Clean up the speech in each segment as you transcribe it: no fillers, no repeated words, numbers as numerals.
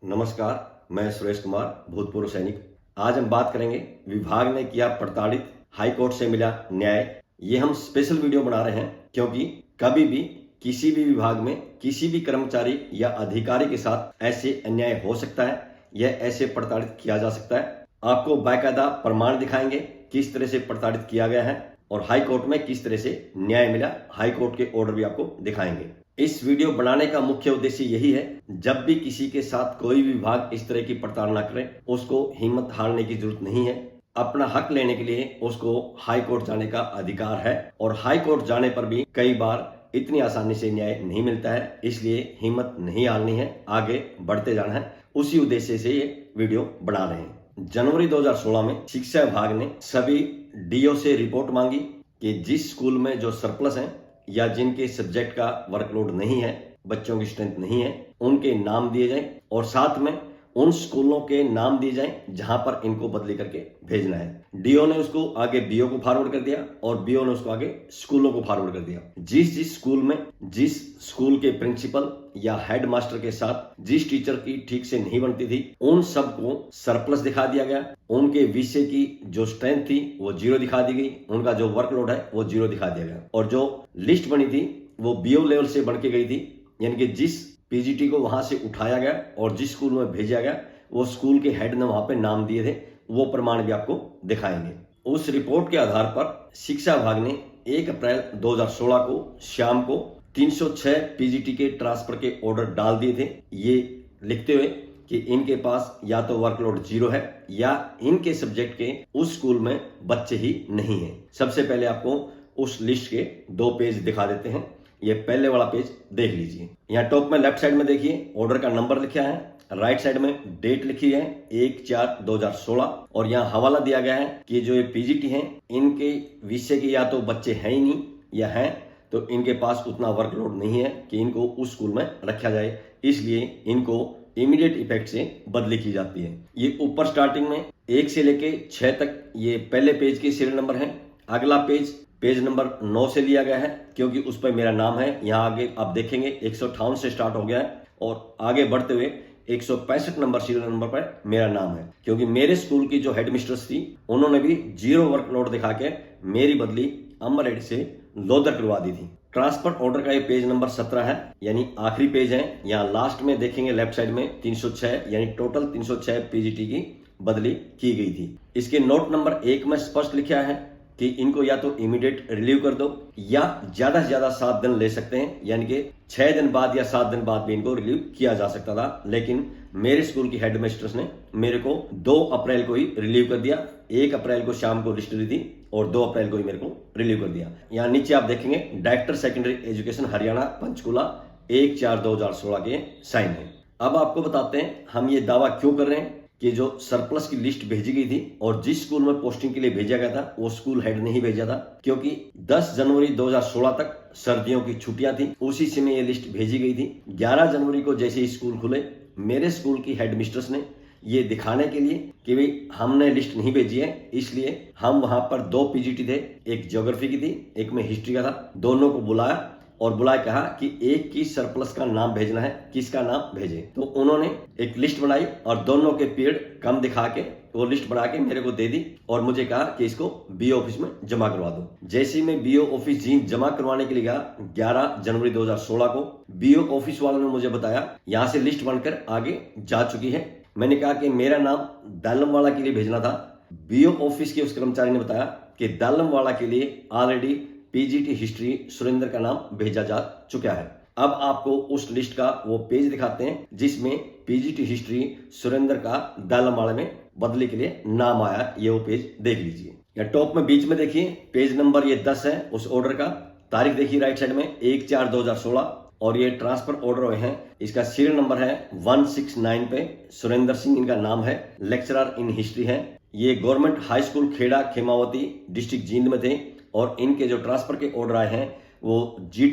नमस्कार, मैं सुरेश कुमार, भूतपूर्व सैनिक। आज हम बात करेंगे विभाग ने किया प्रताड़ित, हाई कोर्ट से मिला न्याय। ये हम स्पेशल वीडियो बना रहे हैं क्योंकि कभी भी किसी भी विभाग में किसी भी कर्मचारी या अधिकारी के साथ ऐसे अन्याय हो सकता है, यह ऐसे प्रताड़ित किया जा सकता है। आपको बाकायदा प्रमाण दिखाएंगे किस तरह से प्रताड़ित किया गया है और हाई कोर्ट में किस तरह से न्याय मिला। हाई कोर्ट के ऑर्डर भी आपको दिखाएंगे। इस वीडियो बनाने का मुख्य उद्देश्य यही है, जब भी किसी के साथ कोई भी विभाग इस तरह की प्रताड़ना करे, उसको हिम्मत हारने की जरूरत नहीं है। अपना हक लेने के लिए उसको हाई कोर्ट जाने का अधिकार है और हाई कोर्ट जाने पर भी कई बार इतनी आसानी से न्याय नहीं मिलता है, इसलिए हिम्मत नहीं हारनी है, आगे बढ़ते जाना है। उसी उद्देश्य से ये वीडियो बना रहे हैं। जनवरी 2016 में शिक्षा विभाग ने सभी डीओ से रिपोर्ट मांगी कि जिस स्कूल में जो सरप्लस है या जिनके सब्जेक्ट का वर्कलोड नहीं है, बच्चों की स्ट्रेंथ नहीं है, उनके नाम दिए जाएं और साथ में उन स्कूलों के नाम दिए जाएं जहां पर इनको बदली करके भेजना है। डीओ ने उसको आगे बीओ को फॉरवर्ड कर दिया और बीओ ने उसको आगे स्कूलों को फॉरवर्ड कर दिया। जिस स्कूल में जिस स्कूल के प्रिंसिपल या हेड मास्टर के साथ जिस टीचर की ठीक से नहीं बनती थी, उन सबको सरप्लस दिखा दिया गया। उनके विषय की जो स्ट्रेंथ थी वो 0 दिखा दी गई, उनका जो वर्कलोड है वो 0 दिखा दिया गया और जो लिस्ट बनी थी वो बीओ लेवल से बन के गई थी, यानी कि जिस पीजीटी को वहां से उठाया गया और जिस स्कूल में भेजा गया वो स्कूल के हेड ने वहां पे नाम दिए थे, वो प्रमाण भी आपको दिखाएंगे। उस रिपोर्ट के आधार पर शिक्षा विभाग ने 1 अप्रैल 2016 को शाम को 306 पीजीटी के ट्रांसफर के ऑर्डर डाल दिए थे, ये लिखते हुए कि इनके पास या तो वर्कलोड 0 है या इनके सब्जेक्ट के उस स्कूल में बच्चे ही नहीं है। सबसे पहले आपको उस लिस्ट के 2 पेज दिखा देते हैं। ये पहले वाला पेज देख लीजिए। यहाँ टॉप में लेफ्ट साइड में देखिए ऑर्डर का नंबर लिखा है, राइट साइड में डेट लिखी है 1/4/2016 और यहाँ हवाला दिया गया है कि जो ये पीजीटी हैं इनके विषय के या तो बच्चे हैं ही नहीं या हैं तो इनके पास उतना वर्कलोड नहीं है कि इनको उस स्कूल में रखा जाए, इसलिए इनको इमीडिएट इफेक्ट से बदली की जाती है। ये ऊपर स्टार्टिंग में 1 से लेके 6 तक ये पहले पेज के सीरियल नंबर है। अगला पेज नंबर 9 से लिया गया है क्योंकि उस पर मेरा नाम है। यहाँ आगे आप देखेंगे 158 से स्टार्ट हो गया है और आगे बढ़ते हुए 165 नंबर सीरियल नंबर पर मेरा नाम है, क्योंकि मेरे स्कूल की जो हेड मिस्ट्रेस थी उन्होंने भी 0 वर्कलोड दिखा के मेरी बदली अमरेड से लोधर करवा दी थी। ट्रांसफर ऑर्डर का ये पेज नंबर 17 है, यानी आखिरी पेज है। यहाँ लास्ट में देखेंगे लेफ्ट साइड में 306 यानी टोटल 306 पीजीटी की बदली की गई थी। इसके नोट नंबर 1 में स्पष्ट लिखा है कि इनको या तो इमीडिएट रिलीव कर दो या ज्यादा से ज्यादा 7 दिन ले सकते हैं, यानी कि 6 दिन बाद या 7 दिन बाद भी इनको रिलीव किया जा सकता था, लेकिन मेरे स्कूल की हेड मिस्ट्रेस ने मेरे को 2 अप्रैल को ही रिलीव कर दिया। 1 अप्रैल को शाम को लिस्ट दी थी और 2 अप्रैल को ही मेरे को रिलीव कर दिया। यहाँ नीचे आप देखेंगे director secondary education Haryana Panchkula 1/4/2016 के साइन है। अब आपको बताते हैं हम ये दावा क्यों कर रहे हैं कि जो सरप्लस की लिस्ट भेजी गई थी और जिस स्कूल में पोस्टिंग के लिए भेजा गया था वो स्कूल हेड नहीं भेजा था, क्योंकि 10 जनवरी 2016 तक सर्दियों की छुट्टियां थी, उसी समय ये लिस्ट भेजी गई थी। 11 जनवरी को जैसे ही स्कूल खुले, मेरे स्कूल की हेड मिस्ट्रेस ने ये दिखाने के लिए कि भाई हमने लिस्ट नहीं भेजी है, इसलिए हम वहां पर 2 पीजीटी थे, एक ज्योग्राफी की थी, एक में हिस्ट्री का था, दोनों को बुलाया और बुलाए कहा कि एक की सरप्लस का नाम भेजना है, किसका नाम भेजे। तो उन्होंने एक लिस्ट बनाई और दोनों के पीरियड कम दिखा के वो लिस्ट बना के मेरे को दे दी और मुझे कहा कि इसको बीओ ऑफिस में जमा करवा दो। जैसे ही मैं बीओ ऑफिस जमा करवाने के लिए गया 11 जनवरी 2016 को, बीओ ऑफिस वालों ने मुझे बताया यहाँ से लिस्ट बनकर आगे जा चुकी है। मैंने कहा कि मेरा नाम दालमवाड़ा के लिए भेजना था। बीओ ऑफिस के उस कर्मचारी ने बताया कि दालमवाड़ा के लिए ऑलरेडी पीजीटी हिस्ट्री सुरेंद्र का नाम भेजा जा चुका है। अब आपको उस लिस्ट का वो पेज दिखाते हैं जिसमें पीजीटी हिस्ट्री सुरेंद्र का दालमवाड़ा में बदली के लिए नाम आया। ये वो पेज देख लीजिए। या टॉप में बीच में देखिए पेज नंबर ये 10 है उस ऑर्डर का। तारीख देखिए राइट साइड में 1/4/2016 और ये ट्रांसफर ऑर्डर हुए हैं। इसका सीरियल नंबर है 169 पे, सुरेंद्र सिंह इनका नाम है, लेक्चरर इन हिस्ट्री है। ये government high school Kheda Khemavati district Jind में थे और इनके जो ट्रांसफर के ऑर्डर आए हैं वो G++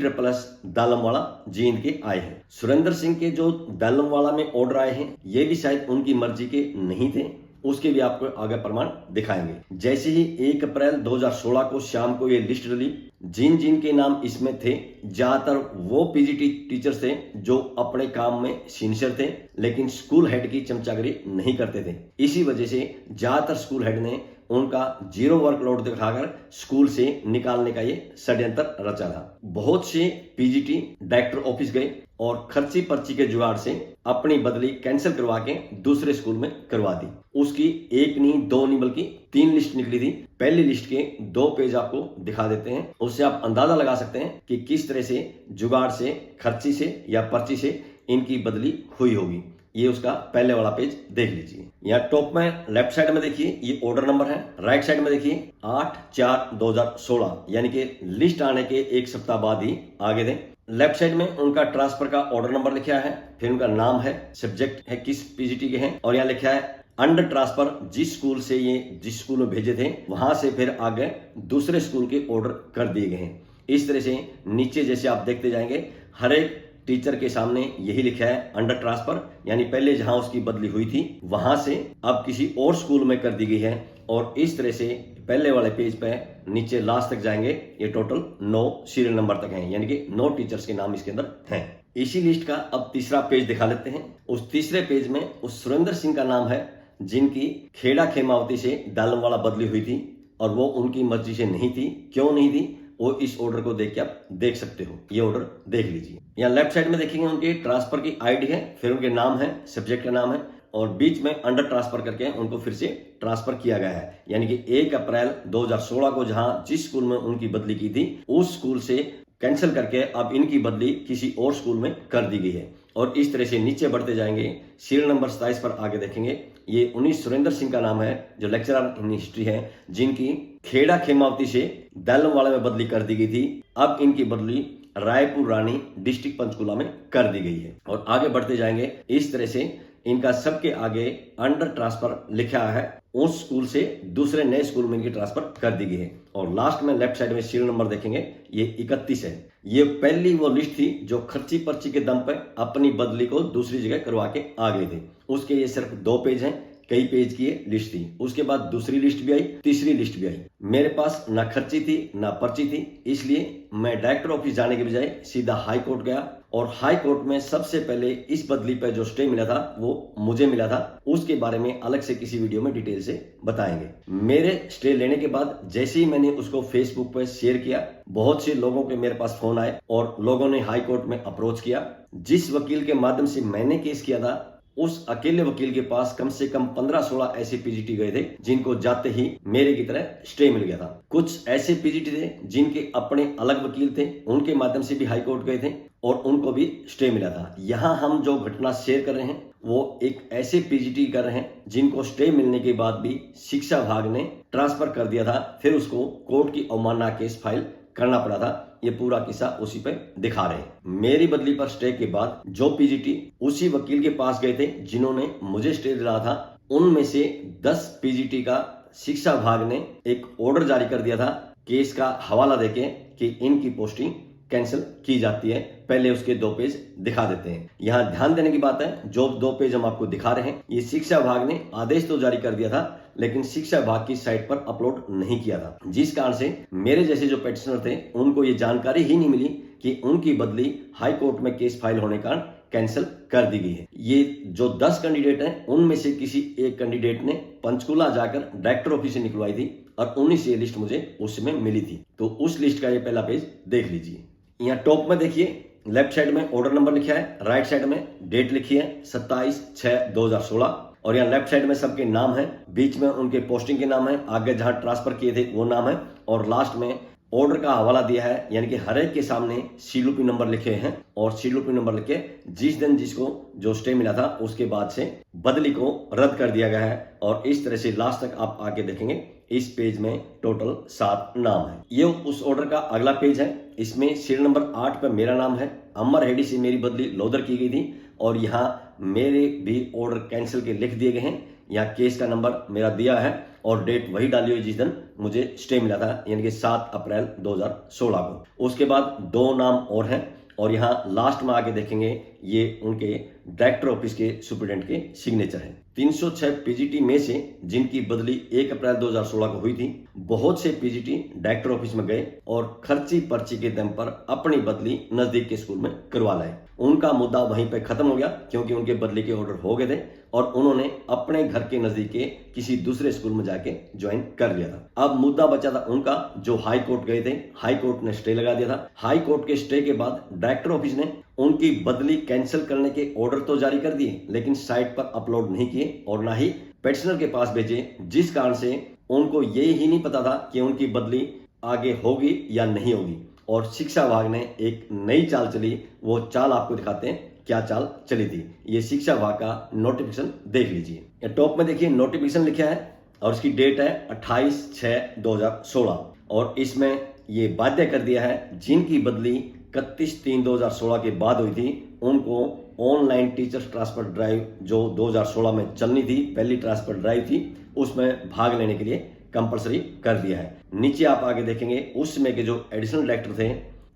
दालमवाड़ा जींद के आए हैं। सुरेंद्र सिंह के जो दालमवाड़ा में ऑर्डर आए हैं ये भी शायद उनकी मर्जी के नहीं थे, उसके भी आपको आगे प्रमाण दिखाएंगे। जैसे ही 1 अप्रैल 2016 को शाम को ये लिस्ट डली जिन जिन के नाम इसमें थे ज्यादातर वो पीजीटी टीचर्स थे जो अपने काम में सिंसियर थे, लेकिन स्कूल हेड की चमचागिरी नहीं करते थे। इसी वजह से ज्यादातर स्कूल हेड ने उनका जीरो वर्कलोड दिखाकर स्कूल से निकालने का ये षड्यंत्र रचा था। बहुत से पीजीटी डायरेक्टर ऑफिस गए और खर्ची पर्ची के जुगाड़ से अपनी बदली कैंसिल करवा के दूसरे स्कूल में करवा दी। उसकी एक नहीं, दो नहीं, बल्कि 3 लिस्ट निकली थी। पहली लिस्ट के 2 पेज आपको दिखा देते हैं, उससे आप अंदाजा लगा सकते हैं कि किस तरह से जुगाड़ से, खर्ची से या पर्ची से इनकी बदली हुई होगी। ये उसका पहले वाला पेज देख लीजिए। यहाँ टॉप में लेफ्ट साइड में देखिए ये ऑर्डर नंबर है, राइट साइड में देखिए 8/4/2016 यानी कि लिस्ट आने के 1 सप्ताह बाद ही आगे थे। लेफ्ट साइड में उनका ट्रांसफर का ऑर्डर नंबर लिखा है, फिर उनका नाम है, सब्जेक्ट है किस पीजीटी के हैं, और यहाँ लिखा है अंडर ट्रांसफर जिस स्कूल से ये जिस स्कूल में भेजे थे वहां से फिर आगे दूसरे स्कूल के ऑर्डर कर दिए गए हैं। इस तरह से नीचे जैसे आप देखते जाएंगे हर एक टीचर के सामने यही लिखा है अंडर ट्रांसफर, यानी पहले जहां उसकी बदली हुई थी वहां से अब किसी और स्कूल में कर दी गई है। और इस तरह से पहले वाले पेज पे नीचे लास्ट तक जाएंगे, ये टोटल 9 सीरियल नंबर तक हैं, यानी कि 9 टीचर्स के नाम इसके अंदर हैं। इसी लिस्ट का अब तीसरा पेज दिखा लेते हैं। उस तीसरे पेज में उस सुरेंद्र सिंह का नाम है जिनकी खेड़ा खेमावती से दालमवाड़ा बदली हुई थी और वो उनकी मर्जी से नहीं थी। क्यों नहीं थी वो इस ऑर्डर को देख के आप देख सकते हो, ये ऑर्डर देख लीजिए। यहाँ लेफ्ट साइड में देखेंगे उनके ट्रांसफर की आईडी है, फिर उनके नाम है, सब्जेक्ट का नाम है, और बीच में अंडर ट्रांसफर करके उनको फिर से ट्रांसफर किया गया है। यानी कि 1 अप्रैल 2016 को जहां जिस स्कूल में उनकी बदली की थी उस स्कूल से कैंसिल करके अब इनकी बदली किसी और स्कूल में कर दी गई है। और इस तरह से नीचे बढ़ते जाएंगे, सीरियल नंबर 27 पर आगे देखेंगे ये 19 सुरेंद्र सिंह का नाम है जो लेक्चरर इन हिस्ट्री है, जिनकी खेड़ा खेमावती से दालमवाड़ा में बदली कर दी गई थी। अब इनकी बदली रायपुर रानी डिस्ट्रिक्ट पंचकुला में कर दी गई है। और आगे बढ़ते जाएंगे, इस तरह से इनका सबके आगे अंडर ट्रांसफर लिखा है, उस स्कूल से दूसरे नए स्कूल में इनकी ट्रांसफर कर दी गई है। और लास्ट में लेफ्ट साइड में सीरियल नंबर देखेंगे ये 31 है। ये पहली वो लिस्ट थी जो खर्ची पर्ची के दम पर अपनी बदली को दूसरी जगह करवा के आ गए थे। उसके ये सिर्फ 2 पेज हैं, कई पेज की लिस्ट थी। उसके बाद दूसरी लिस्ट भी आई, तीसरी लिस्ट भी आई। मेरे पास ना खर्ची थी ना पर्ची थी, इसलिए मैं डायरेक्टर ऑफिस जाने के बजाय सीधा हाई कोर्ट गया और हाई कोर्ट में सबसे पहले इस बदली पर जो स्टे मिला था वो मुझे मिला था। उसके बारे में अलग से किसी वीडियो में डिटेल से बताएंगे। मेरे स्टे लेने के बाद जैसे ही मैंने उसको फेसबुक पर शेयर किया, बहुत से लोगों के मेरे पास फोन आए और लोगों ने हाई कोर्ट में अप्रोच किया। जिस वकील के माध्यम से मैंने केस किया था उस अकेले वकील के पास कम से कम 15-16 ऐसे पीजीटी गए थे जिनको जाते ही मेरे की तरह स्टे मिल गया था। कुछ ऐसे पीजीटी थे जिनके अपने अलग वकील थे, उनके माध्यम से भी हाई कोर्ट गए थे और उनको भी स्टे मिला था। यहाँ हम जो घटना शेयर कर रहे हैं वो एक ऐसे पीजीटी कर रहे हैं जिनको स्टे मिलने के बाद भी शिक्षा विभाग ने ट्रांसफर कर दिया था, फिर उसको कोर्ट की अवमानना केस फाइल करना पड़ा था। ये पूरा किस्सा उसी पे दिखा रहे हैं। मेरी बदली पर स्टे के बाद जो पीजीटी उसी वकील के पास गए थे जिन्होंने मुझे स्टे दिलाया था, उनमें से 10 पीजीटी का शिक्षा विभाग ने एक ऑर्डर जारी कर दिया था केस का हवाला देके कि इनकी पोस्टिंग कैंसिल की जाती है। पहले उसके 2 पेज दिखा देते हैं। यहाँ ध्यान देने की बात है, जो 2 पेज हम आपको दिखा रहे हैं ये शिक्षा विभाग ने आदेश तो जारी कर दिया था लेकिन शिक्षा विभाग की साइट पर अपलोड नहीं किया था, जिस कारण से मेरे जैसे जो पेटिशनर थे उनको ये जानकारी ही नहीं मिली कि उनकी बदली हाई कोर्ट में केस फाइल होने का कैंसिल कर दी गई है। ये जो 10 कैंडिडेट हैं उनमें से किसी एक कैंडिडेट ने पंचकुला जाकर डायरेक्टर ऑफिस से निकलवाई थी और उन्हीं से ये लिस्ट मुझे उसमें मिली थी। तो उस लिस्ट का ये पहला पेज देख लीजिए। यहाँ टॉप में देखिए लेफ्ट साइड में ऑर्डर नंबर लिखा है, राइट साइड में डेट लिखी है 27/6/2016 और यहाँ लेफ्ट साइड में सबके नाम है, बीच में उनके पोस्टिंग के नाम है, आगे जहां ट्रांसफर किए थे वो नाम है और लास्ट में ऑर्डर का हवाला दिया है। यानी कि हर एक के सामने सीलूपी नंबर लिखे हैं और सीलूपी नंबर लिखे जिस दिन जिसको जो स्टे मिला था उसके बाद से बदली को रद्द कर दिया गया है। और इस तरह से लास्ट तक आप आके देखेंगे इस पेज में टोटल 7 नाम है। ये उस ऑर्डर का अगला पेज है। इसमें सीरियल नंबर 8 पे मेरा नाम है। अमर हेडी से मेरी बदली लोधर की गई थी और यहाँ मेरे भी ऑर्डर कैंसिल के लिख दिए गए हैं। यहाँ केस का नंबर मेरा दिया है और डेट वही डाली हुई जिस दिन मुझे स्टे मिला था, यानी कि 7 अप्रैल 2016 को। उसके बाद 2 नाम और हैं, और यहाँ लास्ट में आके देखेंगे ये उनके डायरेक्टर ऑफिस के सुप्रीडेंट के सिग्नेचर है। 306 पीजीटी में से जिनकी बदली 1 अप्रैल 2016 को हुई थी, बहुत से पीजीटी डायरेक्टर ऑफिस में गए और खर्ची पर्ची के दम पर अपनी बदली नजदीक के स्कूल में करवा लाए। उनका मुद्दा वहीं पे खत्म हो गया क्योंकि उनके बदली के ऑर्डर हो गए थे और उन्होंने अपने घर के नजदीक के किसी दूसरे स्कूल में जाके ज्वाइन कर लिया था। अब मुद्दा बचा था उनका, जो हाई कोर्ट गए थे। हाई कोर्ट ने स्टे लगा दिया था। हाई कोर्ट के स्टे के बाद डायरेक्टर ऑफिस ने उनकी बदली कैंसिल करने के ऑर्डर तो जारी कर दिए, लेकिन साइट पर अपलोड नहीं किए और ना ही पेटिशनर के पास भेजे, जिस कारण से उनको ये ही नहीं पता था कि उनकी बदली आगे होगी या नहीं होगी। और शिक्षा विभाग ने एक नई चाल चली, वो चाल आपको दिखाते हैं क्या चाल चली थी। ये शिक्षा विभाग का नोटिफिकेशन देख लीजिए। टॉप में देखिए नोटिफिकेशन लिखा है और इसकी डेट है 28/6/2016 और इसमें ये बाध्य कर दिया है जिनकी बदली 31/3/2016 के बाद हुई थी, उनको ऑनलाइन टीचर्स ट्रांसफर ड्राइव जो 2016 में चलनी थी, पहली ट्रांसफर ड्राइव थी, उसमें भाग लेने के लिए कंपलसरी कर दिया है। नीचे आप आगे देखेंगे उसमें के जो एडिशनल डायरेक्टर थे,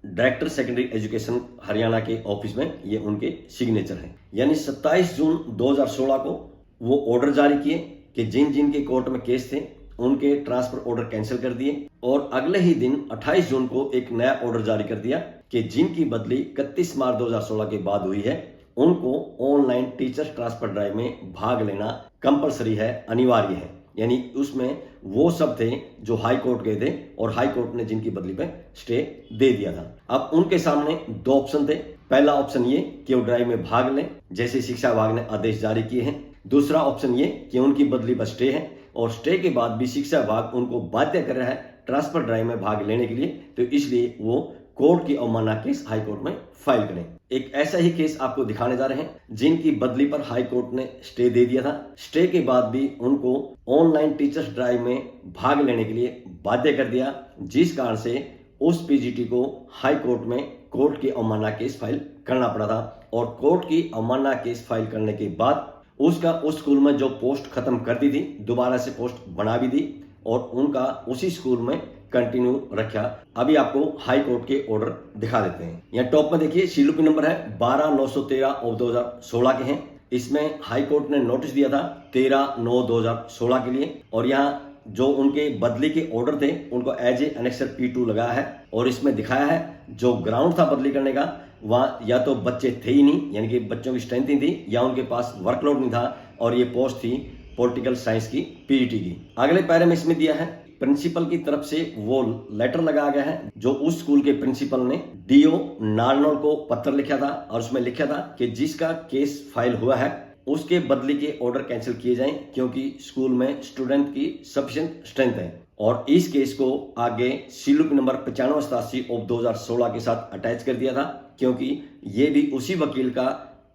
डायरेक्टर सेकेंडरी एजुकेशन हरियाणा के ऑफिस में, ये उनके सिग्नेचर हैं। यानी 27 जून 2016 को वो ऑर्डर जारी किए कि जिन जिन के कोर्ट में केस थे उनके ट्रांसफर ऑर्डर कैंसिल कर दिए और अगले ही दिन 28 जून को एक नया ऑर्डर जारी कर दिया कि जिनकी बदली 31 मार्च 2016 के बाद हुई है उनको ऑनलाइन टीचर्स ट्रांसफर ड्राइव में भाग लेना कंपलसरी है, अनिवार्य है। यानी उसमें वो सब थे जो हाई कोर्ट गए थे और हाई कोर्ट ने जिनकी बदली पे स्टे दे दिया था। अब उनके सामने दो ऑप्शन थे। पहला ऑप्शन ये कि वो ड्राइव में भाग लें जैसे शिक्षा विभाग ने आदेश जारी किए हैं। दूसरा ऑप्शन ये कि उनकी बदली पर स्टे है और स्टे के बाद भी शिक्षा विभाग उनको बाध्य कर रहा है ट्रांसफर ड्राइव में भाग लेने के लिए, तो इसलिए वो कोर्ट की अवमानना केस हाई कोर्ट में फाइल करें। एक ऐसा ही केस आपको दिखाने जा रहे हैं जिनकी बदली पर हाई कोर्ट ने स्टे दे दिया था। स्टे के बाद भी उनको ऑनलाइन टीचर्स ड्राइव में भाग लेने के लिए बाध्य कर दिया, जिस कारण से उस पीजीटी को हाई कोर्ट में कोर्ट की अवमानना केस फाइल करना पड़ा था। और कोर्ट की अवमानना केस फाइल करने के बाद उसका उस स्कूल में जो पोस्ट खत्म कर दी थी, दोबारा से पोस्ट बना भी दी और उनका उसी स्कूल में कंटिन्यू रखा। अभी आपको हाई कोर्ट के ऑर्डर दिखा देते हैं। यहाँ टॉप में देखिए सीलूपी नंबर है 12913 ऑफ 2016 के हैं। इसमें हाई कोर्ट ने नोटिस दिया था 13/9/2016 के लिए और यहाँ जो उनके बदली के ऑर्डर थे उनको एज ए एनेक्सर P2 लगाया है और इसमें दिखाया है जो ग्राउंड था बदली करने का, वहाँ या तो बच्चे थे ही नहीं, यानी कि बच्चों की स्ट्रेंथ नहीं थी, या उनके पास वर्कलोड नहीं था और ये पोस्ट थी पॉलिटिकल साइंस की पीजीटी की। अगले पैरे में इसमें दिया है प्रिंसिपल की तरफ से वो लेटर लगाया गया है जो उस स्कूल के प्रिंसिपल ने डीओ नारनौल को पत्र लिखा था और उसमें लिखा था कि जिसका केस फाइल हुआ है उसके बदली के ऑर्डर कैंसिल किए जाएं क्योंकि स्कूल में स्टूडेंट की सफिशिएंट स्ट्रेंथ है। और इस केस को आगे सीलूपी नंबर 9587 ऑफ 2016 के साथ अटैच कर दिया था क्योंकि ये भी उसी वकील का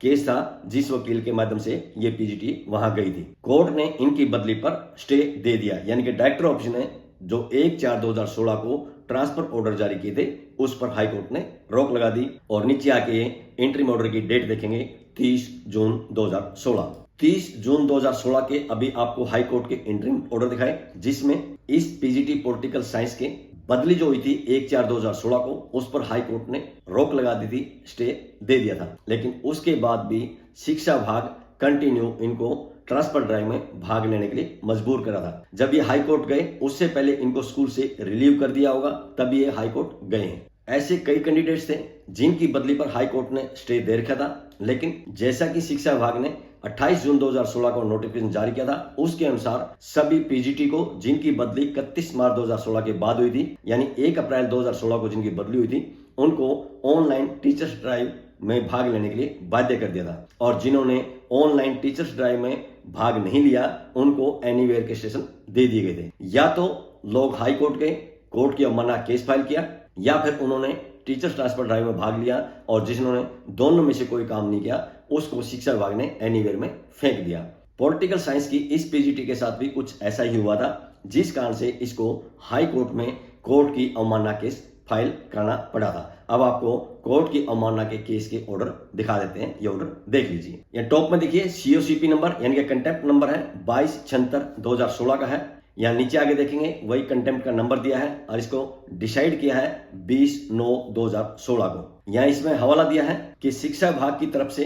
केस था जिस वकील के माध्यम से ये पीजीटी वहां गई थी। कोर्ट ने इनकी बदली पर स्टे दे दिया, यानी कि डायरेक्टर ऑफिस ने जो 1/4/2016 को ट्रांसफर ऑर्डर जारी किए थे उस पर हाई कोर्ट ने रोक लगा दी। और नीचे आके इंटरिम ऑर्डर की डेट देखेंगे 30 जून 2016। 30 जून 2016 के अभी आपको हाई कोर्ट के इंटरिम ऑर्डर दिखाए जिसमें इस पीजीटी पॉलिटिकल साइंस के बदली जो हुई थी 1/4/2016 को, उस पर हाई कोर्ट ने रोक लगा दी थी, स्टे दे दिया था। लेकिन उसके बाद भी शिक्षा विभाग कंटिन्यू इनको ट्रांसफर ड्राइव में भाग लेने के लिए मजबूर करा था। जब ये हाई कोर्ट गए उससे पहले इनको स्कूल से रिलीव कर दिया होगा, तब ये हाई कोर्ट गए हैं। ऐसे कई कैंडिडेट्स थे जिनकी बदली पर हाई कोर्ट ने स्टे दे रखा था, लेकिन जैसा कि शिक्षा विभाग ने 28 जून 2016 को नोटिफिकेशन जारी किया था, उसके अनुसार सभी पीजीटी को जिनकी बदली 31 मार्च 2016 के बाद हुई थी, यानी 1 अप्रैल 2016 को जिनकी बदली हुई थी, उनको ऑनलाइन टीचर्स ड्राइव में भाग लेने के लिए बाध्य कर दिया था। और जिन्होंने ऑनलाइन टीचर्स ड्राइव में भाग नहीं लिया उनको एनीवेयर के स्टेशन दे दिए गए थे। या तो लोग हाई कोर्ट गए, कोर्ट की अवमानना केस फाइल किया, या फिर उन्होंने टीचर्स ट्रांसफर ड्राइव में भाग लिया और जिन्होंने दोनों में से कोई काम नहीं किया उसको शिक्षा विभाग ने एनीवेयर में फेंक दिया। पॉलिटिकल साइंस की इस पीजीटी के साथ भी कुछ ऐसा ही हुआ था, जिस कारण से इसको हाई कोर्ट में कोर्ट की अवमानना केस फाइल करना पड़ा था। अब आपको कोर्ट की अवमानना के केस के ऑर्डर दिखा देते हैं, ये ऑर्डर देख लीजिए। टॉप में देखिए सीओसीपी नंबर यानी कि कंटेम्प्ट नंबर है 2276/2016 का है। यहाँ नीचे आगे देखेंगे वही कंटेम्प्ट का नंबर दिया है और इसको डिसाइड किया है 20/9/2016 को। यहाँ इसमें हवाला दिया है कि शिक्षा विभाग की तरफ से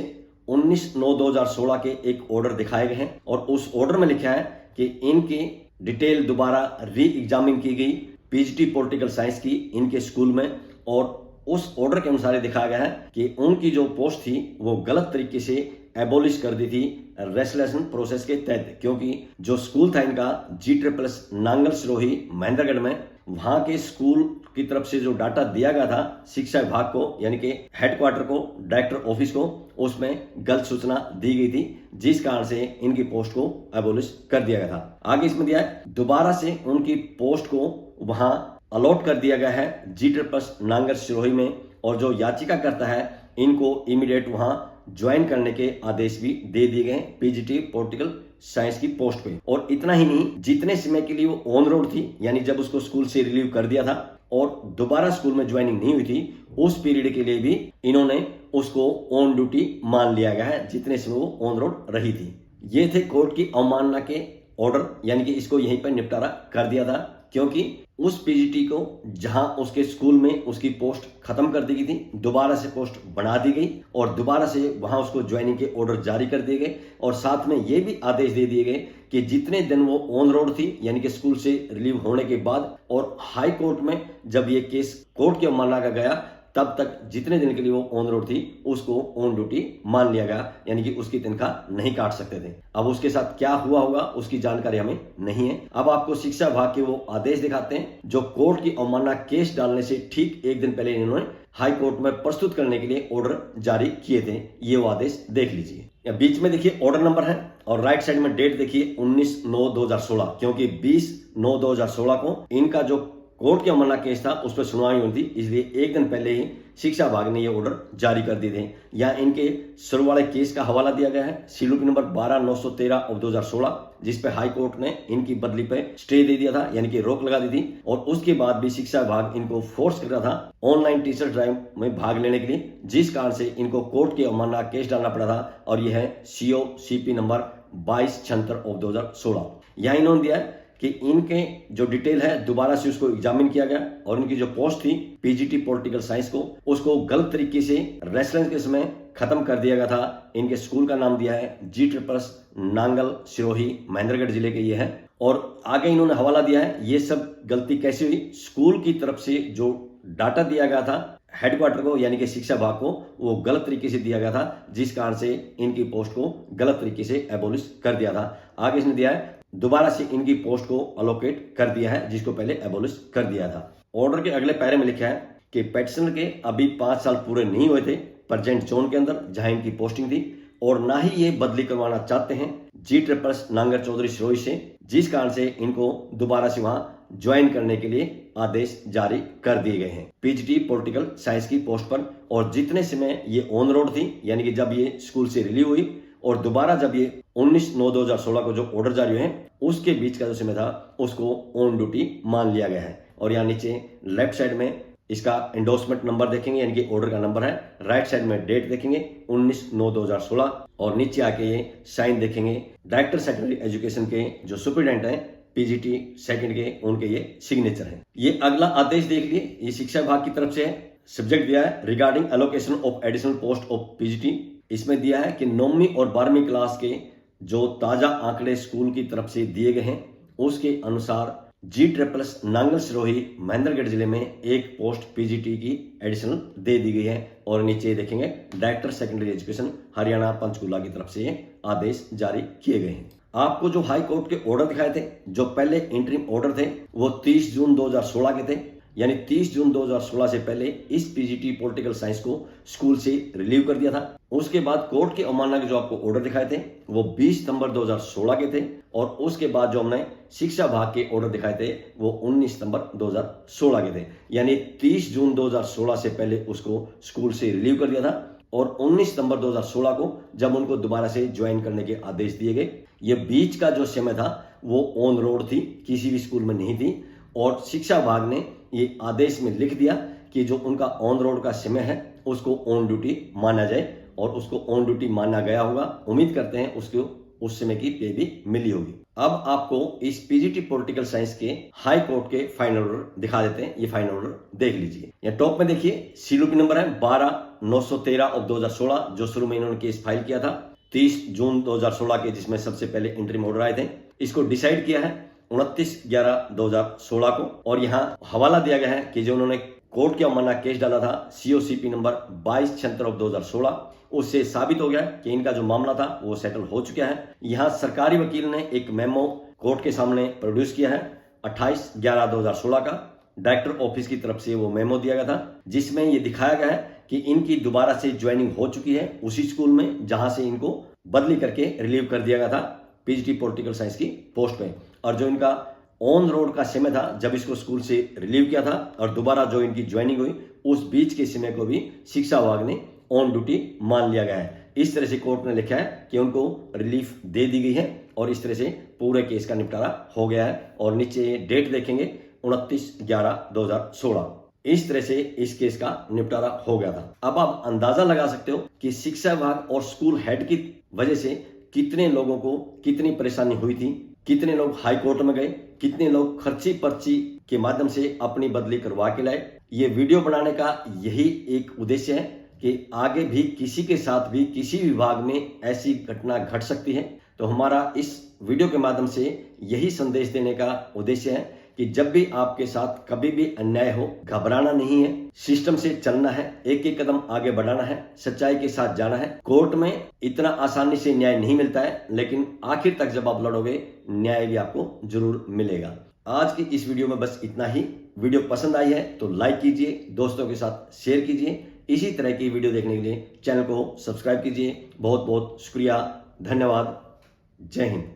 19/9/2016 के एक ऑर्डर दिखाए गए हैं और उस ऑर्डर में लिखा है कि इनकी डिटेल दोबारा री एग्जामिन की गई पीजीटी पॉलिटिकल साइंस की इनके स्कूल में, और उस ऑर्डर के अनुसार दिखाया गया है कि उनकी जो पोस्ट थी वो गलत तरीके से एबोलिश कर दी थी रेसलेशन प्रोसेस के तहत, क्योंकि जो स्कूल था इनका G++ नांगल सिरोही महेंद्रगढ़ में, वहां के स्कूल की तरफ से जो डाटा दिया गया था शिक्षा विभाग को, यानी कि हेडक्वार्टर को, डायरेक्टर ऑफिस को, उसमें गलत सूचना दी गई थी, जिस कारण से इनकी पोस्ट को एबोलिश कर दिया गया था। आगे इसमें दिया है दोबारा से उनकी पोस्ट को वहां अलॉट कर दिया गया है G++ नांगल सिरोही में, और जो याचिका करता है इनको इमीडिएट वहां ज्वाइन करने के आदेश भी दे दिए गए पीजीटी पॉलिटिकल साइंस की पोस्ट पे। और इतना ही नहीं, जितने समय के लिए वो ऑन रोड थी, यानी जब उसको स्कूल से रिलीव कर दिया था और दोबारा स्कूल में ज्वाइनिंग नहीं हुई थी, उस पीरियड के लिए भी इन्होंने उसको ऑन ड्यूटी मान लिया गया है, जितने समय वो ऑन रोड रही थी। ये थे कोर्ट की अवमानना के ऑर्डर, यानी कि इसको यहीं पर निपटारा कर दिया था, क्योंकि उस पीजीटी को जहां उसके स्कूल में उसकी पोस्ट खत्म कर दी गई थी, दोबारा से पोस्ट बना दी गई और दोबारा से वहां उसको ज्वाइनिंग के ऑर्डर जारी कर दिए गए, और साथ में ये भी आदेश दे दिए गए कि जितने दिन वो ऑन रोड थी, यानी कि स्कूल से रिलीव होने के बाद, और हाई कोर्ट में जब ये केस कोर्ट की अवमानना का गया, तब तक जितने दिन के लिए वो ऑन रोड थी उसको ऑन ड्यूटी मान लिया गया, यानी कि उसकी तनख्वाह नहीं काट सकते थे। अब उसके साथ क्या हुआ होगा उसकी जानकारी हमें नहीं है। अब आपको शिक्षा विभाग के वो आदेश दिखाते हैं जो कोर्ट की अवमानना केस डालने से ठीक एक दिन पहले इन्होंने हाई कोर्ट में प्रस्तुत करने के लिए ऑर्डर जारी किए थे। ये वो आदेश देख लीजिए। या बीच में देखिए ऑर्डर नंबर है और राइट साइड में डेट देखिए 19/9/2016, क्योंकि 20/9/2016 को इनका जो कोर्ट की अवमानना केस था उस पर सुनवाई हुई थी, इसलिए एक दिन पहले ही शिक्षा विभाग ने ये ऑर्डर जारी कर दिए थे। यहाँ इनके शुरू वाले केस का हवाला दिया गया है सीलूक नंबर 12/913/2016, जिसपे हाई कोर्ट ने इनकी बदली पे स्टे दे दिया था, यानी कि रोक लगा दी थी, और उसके बाद भी शिक्षा विभाग इनको फोर्स कर रहा था ऑनलाइन टीचर ड्राइव में भाग लेने के लिए, जिस कारण से इनको कोर्ट की अवमानना केस डालना पड़ा था, और यह है COCP नंबर 2276/2016। यहाँ इन्होंने दिया है कि इनके जो डिटेल है दोबारा से उसको एग्जामिन किया गया और इनकी जो पोस्ट थी पीजीटी पॉलिटिकल साइंस को, उसको गलत तरीके से रेफरेंस के समय खत्म कर दिया गया था। इनके स्कूल का नाम दिया है G++ नांगल सिरोही महेंद्रगढ़ जिले के ये है, और आगे इन्होंने हवाला दिया है ये सब गलती कैसे हुई। स्कूल की तरफ से जो डाटा दिया गया था हेडक्वार्टर को, यानी कि शिक्षा विभाग को, वो गलत तरीके से दिया गया था, जिस कारण से इनकी पोस्ट को गलत तरीके से एबोलिश कर दिया था। आगे इसने दिया है दोबारा से इनकी पोस्ट को अलोकेट कर दिया है, जिसको पहले एबोलिश कर दिया था। ऑर्डर के अगले पैरे में लिखा है कि पेटिशनर के अभी 5 साल पूरे नहीं हुए थे प्रेजेंट जोन के अंदर जहां इनकी पोस्टिंग थी, और ना ही ये बदली करवाना चाहते हैं G++ नांगर चौधरी सिरोही से, जिस कारण से इनको दोबारा से वहां ज्वाइन करने के लिए आदेश जारी कर दिए गए हैं पीजीटी पॉलिटिकल साइंस की पोस्ट पर। और जितने समय ये ऑन रोड थी, यानी कि जब ये स्कूल से रिलीव हुई और दोबारा जब ये 19/9/2016 को जो ऑर्डर जारी हुए हैं, उसके बीच का जो समय था उसको ऑन ड्यूटी मान लिया गया है। और यहाँ नीचे लेफ्ट साइड में इसका एंडोर्समेंट नंबर देखेंगे, यानी कि ऑर्डर का नंबर है। राइट साइड में डेट देखेंगे 19/9/2016, और नीचे आके ये साइन देखेंगे डायरेक्टर सेकेंडरी एजुकेशन के जो सुपरिटेंडेंट है पीजीटी सेकंड के, उनके ये सिग्नेचर है। ये अगला आदेश देख लिए, ये शिक्षा विभाग की तरफ से है। सब्जेक्ट दिया है regarding allocation of additional post of PGT. इसमें दिया है कि 9वीं और 12वीं क्लास के जो ताजा आंकड़े स्कूल की तरफ से दिए गए हैं, उसके अनुसार G++ नांगल सिरोही महेंद्रगढ़ जिले में एक पोस्ट पीजीटी की एडिशनल दे दी गई है। और नीचे देखेंगे director secondary education Haryana Panchkula की तरफ से ये आदेश जारी किए गए हैं। आपको जो हाई कोर्ट के ऑर्डर दिखाए थे, जो पहले इंटरिम ऑर्डर थे, वो 30 जून 2016 के थे, यानी 30 जून 2016 से पहले इस पीजीटी पॉलिटिकल साइंस को स्कूल से रिलीव कर दिया था। उसके बाद कोर्ट के अवमानना के जो आपको ऑर्डर दिखाए थे वो 20 सितंबर 2016 के थे, और उसके बाद जो हमने शिक्षा विभाग के ऑर्डर दिखाए थे वो 19 सितंबर 2016 के थे, यानी 30 जून 2016 से पहले उसको स्कूल से रिलीव कर दिया था, और 19 सितंबर 2016 को जब उनको दोबारा से ज्वाइन करने के आदेश दिए गए। ये बीच का जो समय था वो ऑन रोड थी, किसी भी स्कूल में नहीं थी, और शिक्षा विभाग ने ये आदेश में लिख दिया कि जो उनका ऑन रोड का समय है उसको ऑन ड्यूटी माना जाए, और उसको ऑन ड्यूटी माना गया होगा। उम्मीद करते हैं उसको उस समय की पे भी मिली होगी। अब आपको इस पीजीटी पॉलिटिकल साइंस के हाई कोर्ट के फाइनल ऑर्डर दिखा देते हैं। ये फाइनल ऑर्डर देख लीजिए। यहाँ टॉप में देखिए सीलूपी नंबर है 12/913/2016, जो शुरू में इन्होंने केस फाइल किया था 30 जून 2016 के, जिसमें सबसे पहले इंटरिम ऑर्डर आए थे। इसको डिसाइड किया है 29/11/2016 को, और यहाँ हवाला दिया गया है कि जो उन्होंने कोर्ट के अवमानना केस डाला था COCP नंबर 2276/2016, उससे साबित हो गया कि इनका जो मामला था वो सेटल हो चुका है। यहाँ सरकारी वकील ने एक मेमो कोर्ट के सामने प्रोड्यूस किया है 28/11/2016 का। डायरेक्टर ऑफिस की तरफ से वो मेमो दिया गया था, जिसमें ये दिखाया गया है कि इनकी दोबारा से ज्वाइनिंग हो चुकी है उसी स्कूल में जहां से इनको बदली करके रिलीव कर दिया गया था पीजीटी पॉलिटिकल साइंस की पोस्ट पे। और जो इनका ऑन रोड का समय था जब इसको स्कूल से रिलीव किया था और दोबारा जो इनकी ज्वाइनिंग हुई, उस बीच के समय को भी शिक्षा विभाग ने ऑन ड्यूटी मान लिया गया है। इस तरह से कोर्ट ने लिखा है कि उनको रिलीफ दे दी गई है और इस तरह से पूरे केस का निपटारा हो गया है। और नीचे डेट देखेंगे 29/11/2016। इस तरह से इस केस का निपटारा हो गया था। अब आप अंदाजा लगा सकते हो कि शिक्षा विभाग और स्कूल हेड की वजह से कितने लोगों को कितनी परेशानी हुई थी, कितने लोग हाई कोर्ट में गए, कितने लोग खर्ची पर्ची के माध्यम से अपनी बदली करवा के लाए। ये वीडियो बनाने का यही एक उद्देश्य है कि आगे भी किसी के साथ भी किसी विभाग में ऐसी घटना घट सकती है। तो हमारा इस वीडियो के माध्यम से यही संदेश देने का उद्देश्य है कि जब भी आपके साथ कभी भी अन्याय हो, घबराना नहीं है, सिस्टम से चलना है, एक एक कदम आगे बढ़ाना है, सच्चाई के साथ जाना है। कोर्ट में इतना आसानी से न्याय नहीं मिलता है, लेकिन आखिर तक जब आप लड़ोगे न्याय भी आपको जरूर मिलेगा। आज की इस वीडियो में बस इतना ही। वीडियो पसंद आई है तो लाइक कीजिए, दोस्तों के साथ शेयर कीजिए। इसी तरह की वीडियो देखने के लिए चैनल को सब्सक्राइब कीजिए। बहुत बहुत शुक्रिया, धन्यवाद, जय हिंद।